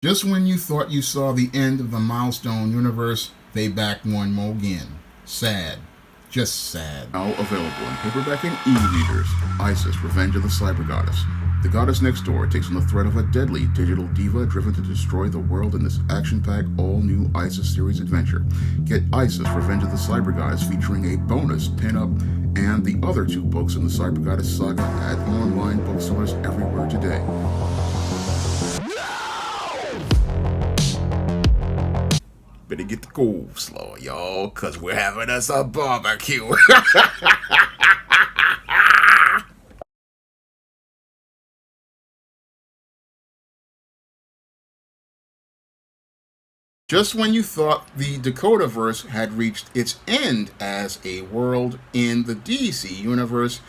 Just when you thought you saw the end of the Milestone universe, they back one more again. Sad. Just sad. Now available in paperback and e-readers, Isis, Revenge of the Cyber Goddess. The goddess next door takes on the threat of a deadly digital diva driven to destroy the world in this action-packed, all-new Isis series adventure. Get Isis, Revenge of the Cyber Goddess featuring a bonus pin-up and the other two books in the Cyber Goddess saga at online bookstores everywhere today. Better get the coleslaw, y'all, cause we're having us a barbecue. Just when you thought the Dakotaverse had reached its end as a world in the DC universe,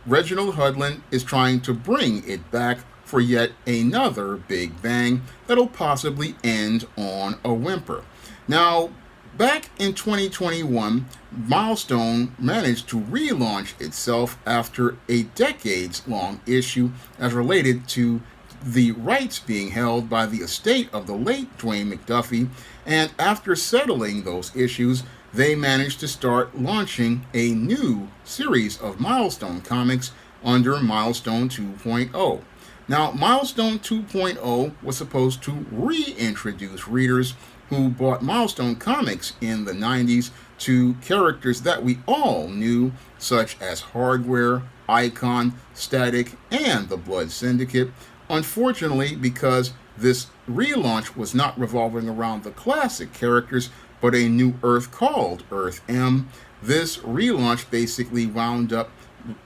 Reginald Hudlin is trying to bring it back for yet another big bang that'll possibly end on a whimper. Now, back in 2021, Milestone managed to relaunch itself after a decades-long issue as related to the rights being held by the estate of the late Dwayne McDuffie, and after settling those issues, they managed to start launching a new series of Milestone comics under Milestone 2.0. Now, Milestone 2.0 was supposed to reintroduce readers who bought Milestone comics in the 90s to characters that we all knew, such as Hardware, Icon, Static, and the Blood Syndicate. Unfortunately, because this relaunch was not revolving around the classic characters, but a new Earth called Earth M, this relaunch basically wound up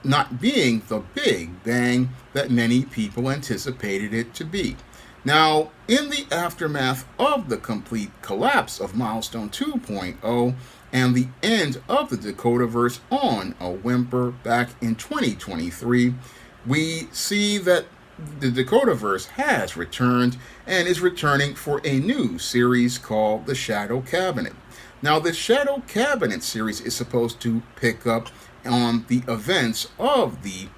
not being the big bang that many people anticipated it to be. Now, in the aftermath of the complete collapse of Milestone 2.0 and the end of the Dakotaverse on a whimper back in 2023, we see that the Dakotaverse has returned and is returning for a new series called The Shadow Cabinet. Now, the Shadow Cabinet series is supposed to pick up on the events of the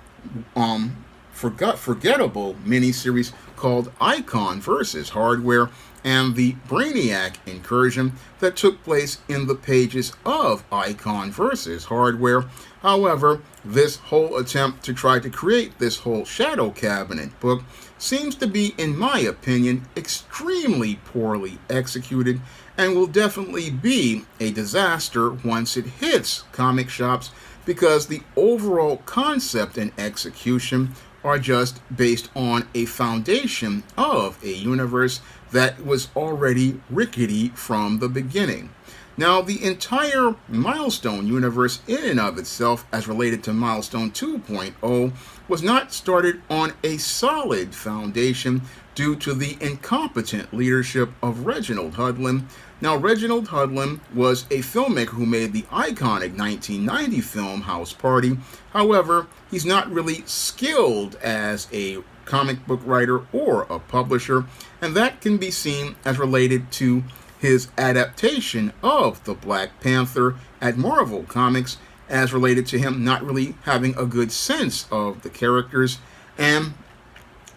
forgettable miniseries called Icon versus Hardware and the Brainiac incursion that took place in the pages of Icon versus Hardware. However, this whole attempt to try to create this whole Shadow Cabinet book seems to be, in my opinion, extremely poorly executed and will definitely be a disaster once it hits comic shops because the overall concept and execution are just based on a foundation of a universe that was already rickety from the beginning. Now, the entire Milestone universe in and of itself, as related to Milestone 2.0, was not started on a solid foundation due to the incompetent leadership of Reginald Hudlin. Now, Reginald Hudlin was a filmmaker who made the iconic 1990 film House Party. However, he's not really skilled as a comic book writer or a publisher, and that can be seen as related to his adaptation of the Black Panther at Marvel Comics, as related to him not really having a good sense of the characters. And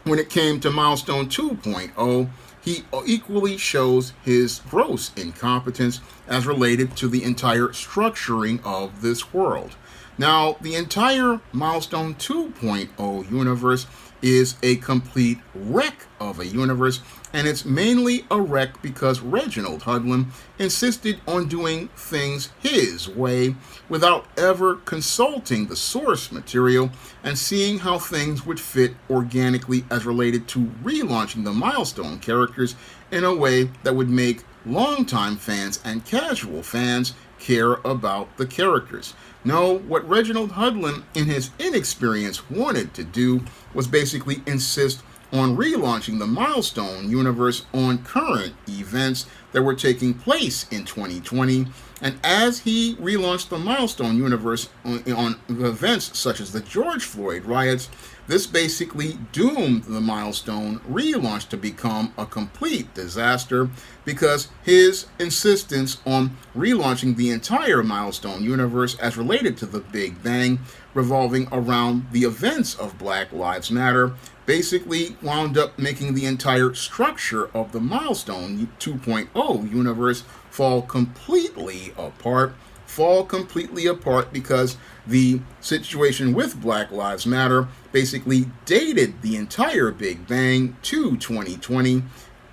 when it came to Milestone 2.0, he equally shows his gross incompetence as related to the entire structuring of this world. Now, the entire Milestone 2.0 universe is a complete wreck of a universe, and it's mainly a wreck because Reginald Hudlin insisted on doing things his way without ever consulting the source material and seeing how things would fit organically as related to relaunching the Milestone characters in a way that would make longtime fans and casual fans care about the characters. No, what Reginald Hudlin, in his inexperience, wanted to do was basically insist on relaunching the Milestone universe on current events that were taking place in 2020. And as he relaunched the Milestone universe on events such as the George Floyd riots, this basically doomed the Milestone relaunch to become a complete disaster because his insistence on relaunching the entire Milestone universe as related to the Big Bang, revolving around the events of Black Lives Matter, basically wound up making the entire structure of the Milestone 2.0 universe fall completely apart. Fall completely apart because the situation with Black Lives Matter basically dated the entire Big Bang to 2020,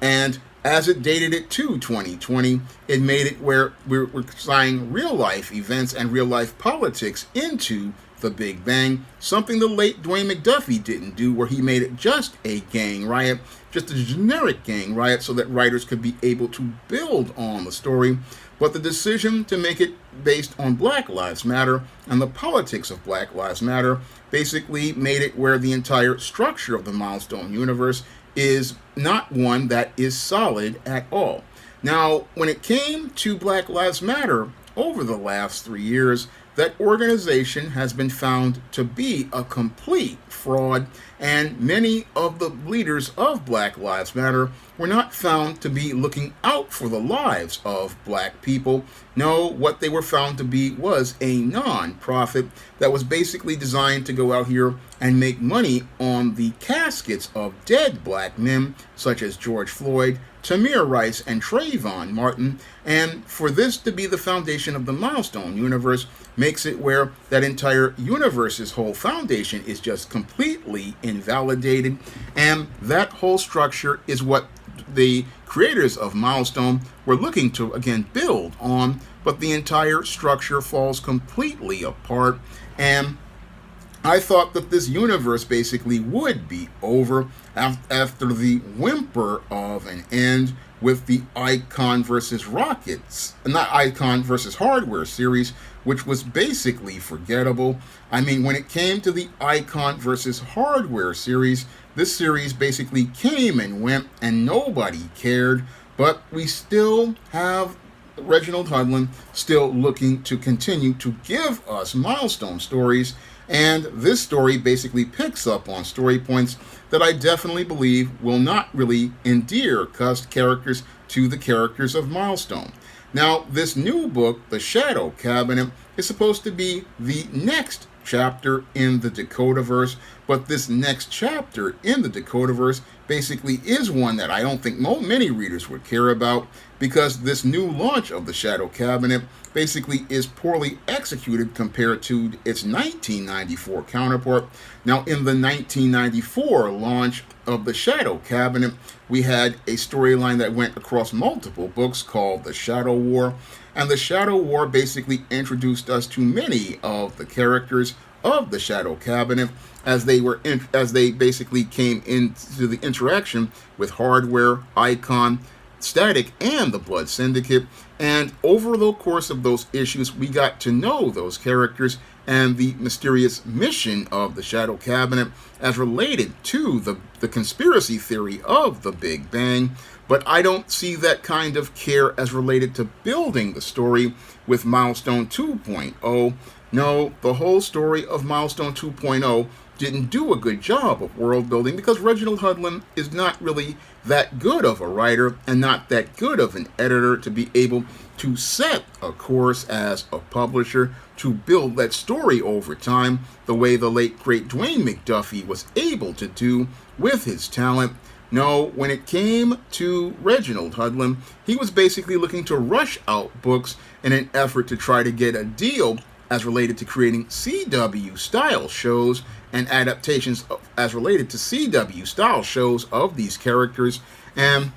and as it dated it to 2020, it made it where we're tying real life events and real life politics into the Big Bang, something the late Dwayne McDuffie didn't do, where he made it just a gang riot, just a generic gang riot, so that writers could be able to build on the story. But the decision to make it based on Black Lives Matter and the politics of Black Lives Matter basically made it where the entire structure of the Milestone universe is not one that is solid at all. Now, when it came to Black Lives Matter over the last 3 years, that organization has been found to be a complete fraud, and many of the leaders of Black Lives Matter were not found to be looking out for the lives of black people. No, what they were found to be was a non-profit that was basically designed to go out here and make money on the caskets of dead black men, such as George Floyd, Tamir Rice, and Trayvon Martin. And for this to be the foundation of the Milestone universe makes it where that entire universe's whole foundation is just completely invalidated. And that whole structure is what the creators of Milestone were looking to, again, build on, but the entire structure falls completely apart. And I thought that this universe basically would be over after the whimper of an end with the Icon versus Rockets, not Icon versus Hardware series, which was basically forgettable. I mean, when it came to the Icon versus Hardware series, this series basically came and went and nobody cared, but we still have Reginald Hudlin still looking to continue to give us Milestone stories, and this story basically picks up on story points that I definitely believe will not really endear cussed characters to the characters of Milestone. Now, this new book, The Shadow Cabinet, is supposed to be the next chapter in the Dakotaverse, but this next chapter in the Dakotaverse basically is one that I don't think many readers would care about, because this new launch of the Shadow Cabinet basically is poorly executed compared to its 1994 counterpart. Now, in the 1994 launch of the Shadow Cabinet, we had a storyline that went across multiple books called The Shadow War, and the Shadow War basically introduced us to many of the characters of the Shadow Cabinet as they basically came into the interaction with Hardware, Icon, Static, and the Blood Syndicate. And over the course of those issues, we got to know those characters and the mysterious mission of the Shadow Cabinet as related to the conspiracy theory of the Big Bang. But I don't see that kind of care as related to building the story with Milestone 2.0. No, the whole story of Milestone 2.0 didn't do a good job of world building because Reginald Hudlin is not really that good of a writer and not that good of an editor to be able to set a course as a publisher to build that story over time the way the late great Dwayne McDuffie was able to do with his talent. No, when it came to Reginald Hudlin, he was basically looking to rush out books in an effort to try to get a deal as related to creating CW-style shows and adaptations as related to CW-style shows of these characters, and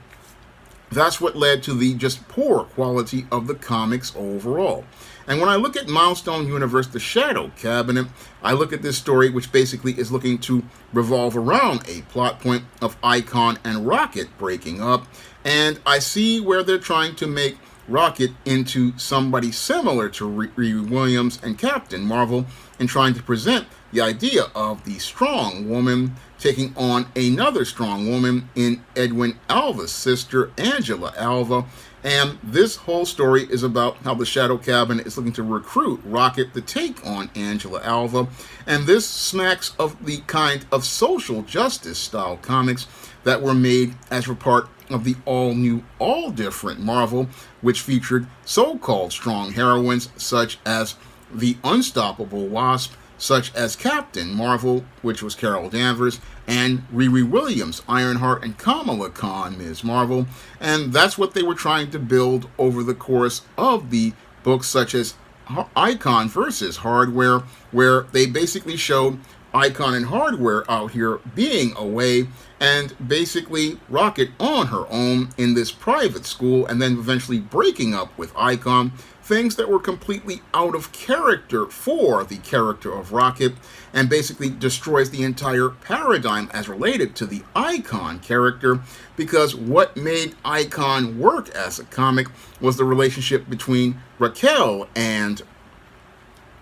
that's what led to the just poor quality of the comics overall. And when I look at Milestone Universe, The Shadow Cabinet, I look at this story which basically is looking to revolve around a plot point of Icon and Rocket breaking up, and I see where they're trying to make Rocket into somebody similar to Riri Williams and Captain Marvel, and trying to present the idea of the strong woman taking on another strong woman in Edwin Alva's sister, Angela Alva. And this whole story is about how the Shadow Cabinet is looking to recruit Rocket to take on Angela Alva. And this smacks of the kind of social justice style comics that were made as a part of the all-new, all-different Marvel, which featured so-called strong heroines such as the Unstoppable Wasp, such as Captain Marvel, which was Carol Danvers, and Riri Williams, Ironheart, and Kamala Khan, Ms. Marvel. And that's what they were trying to build over the course of the books, such as Icon versus Hardware, where they basically showed Icon and Hardware out here being away, and basically Rocket on her own in this private school, and then eventually breaking up with Icon, things that were completely out of character for the character of Rocket, and basically destroys the entire paradigm as related to the Icon character, because what made Icon work as a comic was the relationship between Raquel and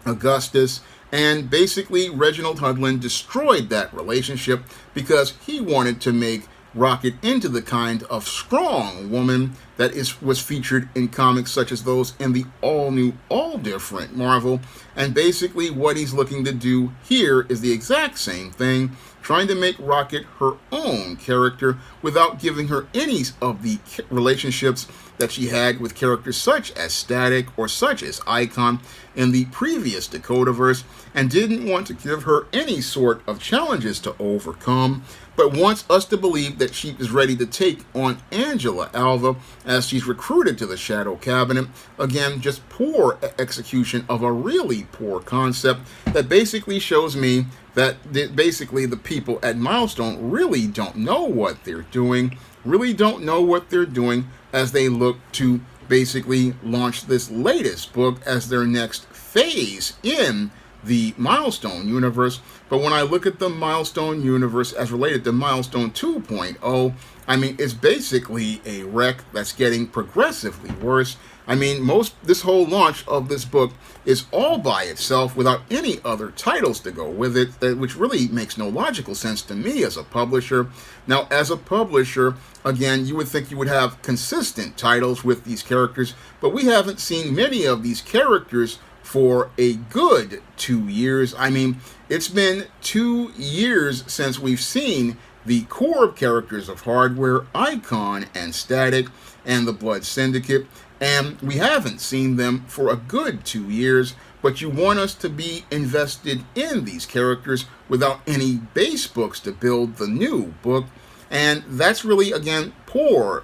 Augustus, and basically Reginald Hudlin destroyed that relationship because he wanted to make Rocket into the kind of strong woman that was featured in comics such as those in the all-new, all-different Marvel. And basically what he's looking to do here is the exact same thing, trying to make Rocket her own character without giving her any of the relationships that she had with characters such as Static or such as Icon in the previous Dakotaverse, and didn't want to give her any sort of challenges to overcome, but wants us to believe that she is ready to take on Angela Alva as she's recruited to the Shadow Cabinet. Again, just poor execution of a really poor concept that basically shows me that basically the people at Milestone really don't know what they're doing, as they look to basically launch this latest book as their next phase in the Milestone universe. But when I look at the Milestone universe as related to Milestone 2.0, I mean, it's basically a wreck that's getting progressively worse. I mean, this whole launch of this book is all by itself without any other titles to go with it, which really makes no logical sense to me as a publisher. Now, as a publisher, again, you would think you would have consistent titles with these characters, but we haven't seen many of these characters for a good 2 years. I mean, it's been 2 years since we've seen the core characters of Hardware, Icon, and Static, and the Blood Syndicate, and we haven't seen them for a good 2 years, but you want us to be invested in these characters without any base books to build the new book, and that's really, again, poor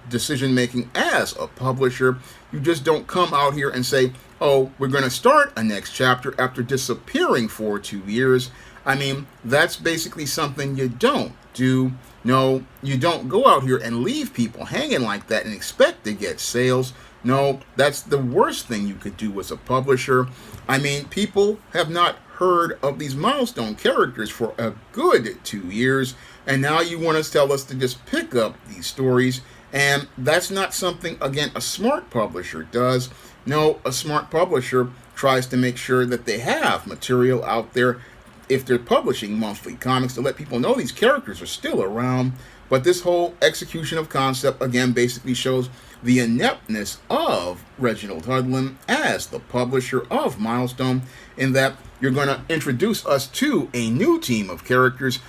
decision making as a publisher. You just don't come out here and say, oh, we're going to start a next chapter after disappearing for 2 years. I mean, that's basically something you don't do. No, you don't go out here and leave people hanging like that and expect to get sales. No, that's the worst thing you could do as a publisher. I mean, people have not heard of these Milestone characters for a good 2 years, and now you want to tell us to just pick up these stories, and that's not something, again, a smart publisher does. No, a smart publisher tries to make sure that they have material out there if they're publishing monthly comics to let people know these characters are still around. But this whole execution of concept, again, basically shows the ineptness of Reginald Hudlin as the publisher of Milestone, in that you're going to introduce us to a new team of characters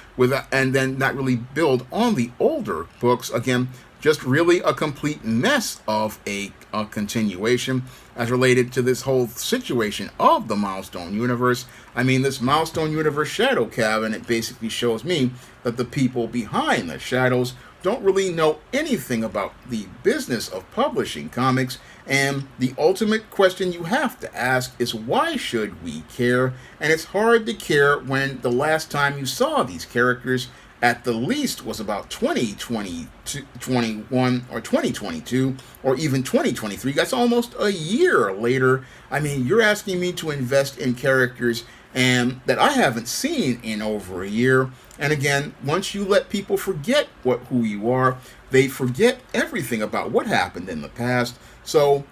and then not really build on the older books. Again, just really a complete mess of a continuation as related to this whole situation of the Milestone universe. I mean, this Milestone universe Shadow Cabinet basically shows me that the people behind the shadows don't really know anything about the business of publishing comics, and the ultimate question you have to ask is, why should we care? And it's hard to care when the last time you saw these characters at the least was about 2021 or 2022 or even 2023. That's almost a year later. I mean, you're asking me to invest in characters and that I haven't seen in over a year. And again, once you let people forget who you are, they forget everything about what happened in the past. So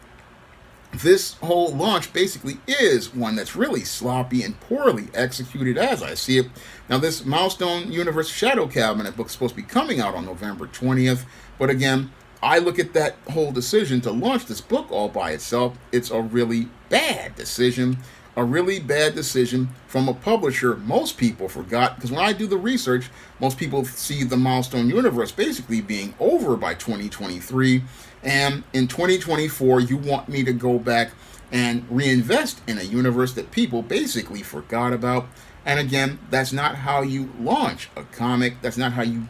this whole launch basically is one that's really sloppy and poorly executed as I see it. Now, this Milestone Universe Shadow Cabinet book is supposed to be coming out on November 20th. But again, I look at that whole decision to launch this book all by itself. It's a really bad decision. a really bad decision from a publisher. Most people forgot, because when I do the research, most people see the Milestone universe basically being over by 2023, and in 2024 you want me to go back and reinvest in a universe that people basically forgot about. And again, that's not how you launch a comic. That's not how you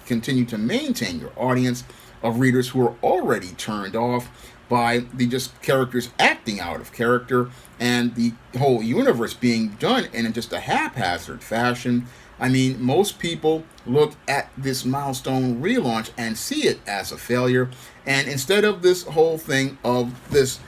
continue to maintain your audience of readers who are already turned off by the just characters acting out of character and the whole universe being done in just a haphazard fashion. I mean, most people look at this Milestone relaunch and see it as a failure. And instead of this whole thing of this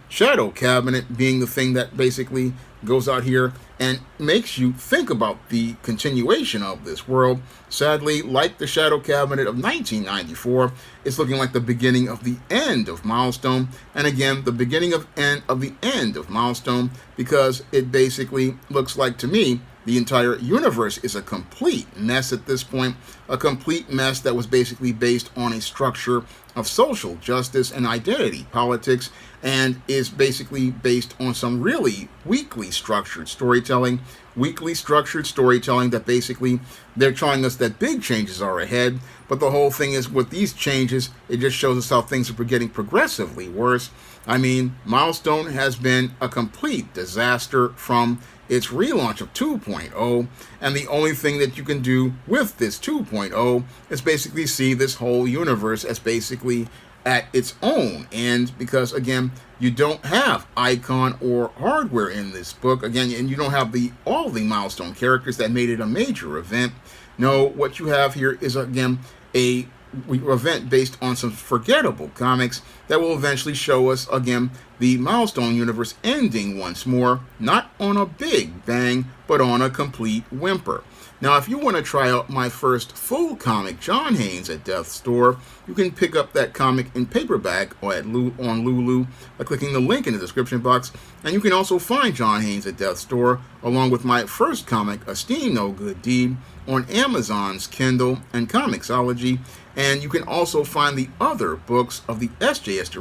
Shadow Cabinet being the thing that basically goes out here and makes you think about the continuation of this world, sadly, like the Shadow Cabinet of 1994, it's looking like the beginning of the end of Milestone. And again, the beginning of the end of Milestone, because it basically looks like, to me, the entire universe is a complete mess at this point, a complete mess that was basically based on a structure of social justice and identity politics, and is basically based on some really weakly structured storytelling that basically they're telling us that big changes are ahead, but the whole thing is, with these changes, it just shows us how things are getting progressively worse. I mean, Milestone has been a complete disaster from its relaunch of 2.0, and the only thing that you can do with this 2.0 is basically see this whole universe as basically at its own end, because again, you don't have Icon or Hardware in this book, again, and you don't have all the Milestone characters that made it a major event. No, what you have here is, again, a event based on some forgettable comics that will eventually show us, again, the Milestone universe ending once more, not on a big bang, but on a complete whimper. Now, if you want to try out my first full comic, John Haynes at Death's Store, you can pick up that comic in paperback or on Lulu by clicking the link in the description box. And you can also find John Haynes at Death's Store, along with my first comic, A Steam No Good Deed, on Amazon's Kindle and Comixology. And you can also find the other books of the SJS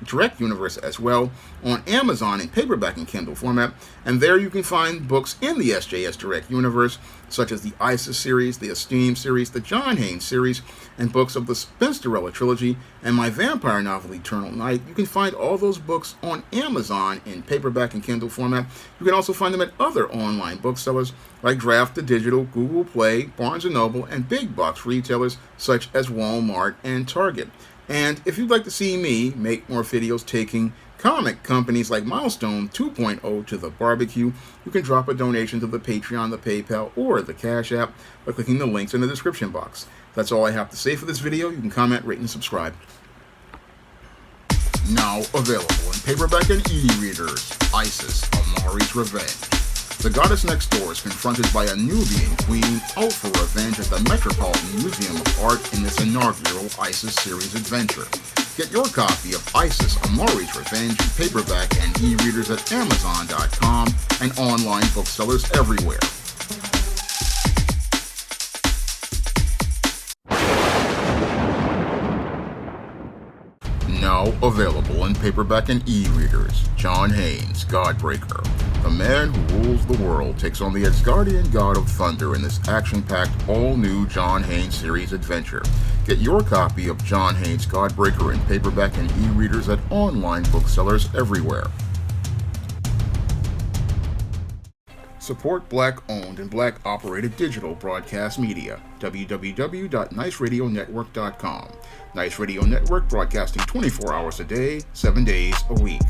Direct Universe as well on Amazon in paperback and Kindle format. And there you can find books in the SJS Direct Universe, such as the ISIS series, the Esteem series, the John Haynes series, and books of the Spinsterella trilogy, and my vampire novel, Eternal Night. You can find all those books on Amazon in paperback and Kindle format. You can also find them at other online booksellers like Draft to Digital, Google Play, Barnes & Noble, and big box retailers such as Walmart and Target. And if you'd like to see me make more videos taking comic companies like Milestone 2.0 to the barbecue, you can drop a donation to the Patreon, the PayPal, or the Cash App by clicking the links in the description box. That's all I have to say for this video. You can comment, rate, and subscribe. Now available in paperback and e-readers, ISIS, Amari's Revenge. The goddess next door is confronted by a Nubian queen out for revenge at the Metropolitan Museum of Art in this inaugural ISIS series adventure. Get your copy of ISIS Amari's Revenge in paperback and e-readers at Amazon.com and online booksellers everywhere. Now available in paperback and e-readers, John Haynes, Godbreaker. The man who rules the world takes on the Asgardian god of thunder in this action-packed, all-new John Haynes series adventure. Get your copy of John Haynes, Godbreaker in paperback and e-readers at online booksellers everywhere. Support Black-owned and Black-operated digital broadcast media. www.niceradionetwork.com. Nice Radio Network, broadcasting 24 hours a day, 7 days a week.